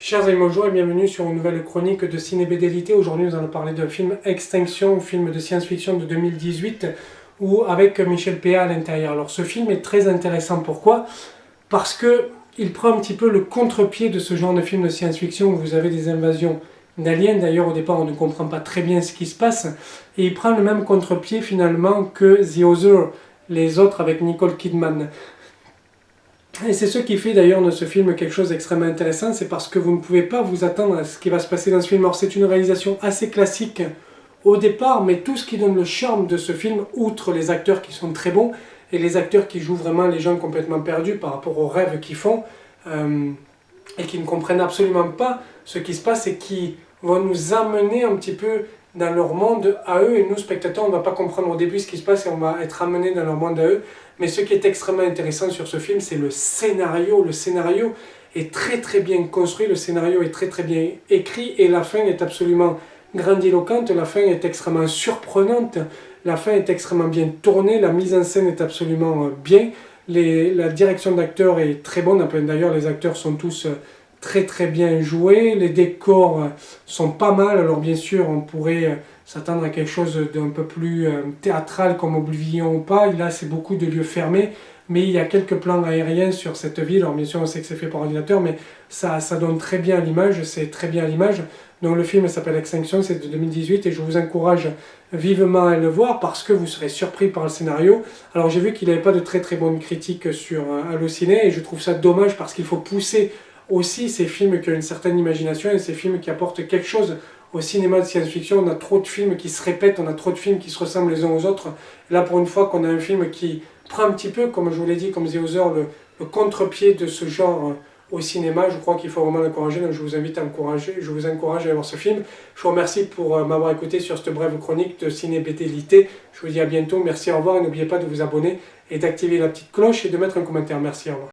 Chers amis, bonjour et bienvenue sur une nouvelle chronique de Ciné BDLité. Aujourd'hui, nous allons parler d'un film Extinction, un film de science-fiction de 2018, où avec Michel Péa à l'intérieur. Alors, ce film est très intéressant. Pourquoi? Parce que il prend un petit peu le contre-pied de ce genre de film de science-fiction où vous avez des invasions d'aliens. D'ailleurs, au départ, on ne comprend pas très bien ce qui se passe. Et il prend le même contre-pied finalement que The Other, les autres avec Nicole Kidman. Et c'est ce qui fait d'ailleurs de ce film quelque chose d'extrêmement intéressant, c'est parce que vous ne pouvez pas vous attendre à ce qui va se passer dans ce film. Alors c'est une réalisation assez classique au départ, mais tout ce qui donne le charme de ce film, outre les acteurs qui sont très bons, et les acteurs qui jouent vraiment les gens complètement perdus par rapport aux rêves qu'ils font, et qui ne comprennent absolument pas ce qui se passe et qui vont nous amener un petit peu dans leur monde à eux, et nous spectateurs on ne va pas comprendre au début ce qui se passe et on va être amené dans leur monde à eux. Mais ce qui est extrêmement intéressant sur ce film, c'est le scénario. Le scénario est très très bien construit, le scénario est très très bien écrit et la fin est absolument grandiloquente, la fin est extrêmement surprenante, la fin est extrêmement bien tournée, la mise en scène est absolument bien, la direction d'acteurs est très bonne, d'ailleurs les acteurs sont tous très très bien joués, les décors sont pas mal, alors bien sûr on pourrait s'attendre à quelque chose d'un peu plus théâtral comme Oblivion ou pas, là c'est beaucoup de lieux fermés, mais il y a quelques plans aériens sur cette ville, alors bien sûr on sait que c'est fait par ordinateur, mais ça donne très bien l'image, c'est très bien l'image. Donc le film s'appelle Extinction, c'est de 2018 et je vous encourage vivement à le voir parce que vous serez surpris par le scénario. Alors j'ai vu qu'il n'avait pas de très très bonnes critiques sur Allociné et je trouve ça dommage parce qu'il faut pousser aussi ces films qui ont une certaine imagination et ces films qui apportent quelque chose au cinéma de science-fiction. On a trop de films qui se répètent, on a trop de films qui se ressemblent les uns aux autres. Et là, pour une fois qu'on a un film qui prend un petit peu, comme je vous l'ai dit, comme The Other, le contre-pied de ce genre au cinéma, je crois qu'il faut vraiment l'encourager. Donc je vous invite à encourager, je vous encourage à aller voir ce film. Je vous remercie pour m'avoir écouté sur cette brève chronique de Ciné BDLité. Je vous dis à bientôt, merci, au revoir et n'oubliez pas de vous abonner et d'activer la petite cloche et de mettre un commentaire. Merci, au revoir.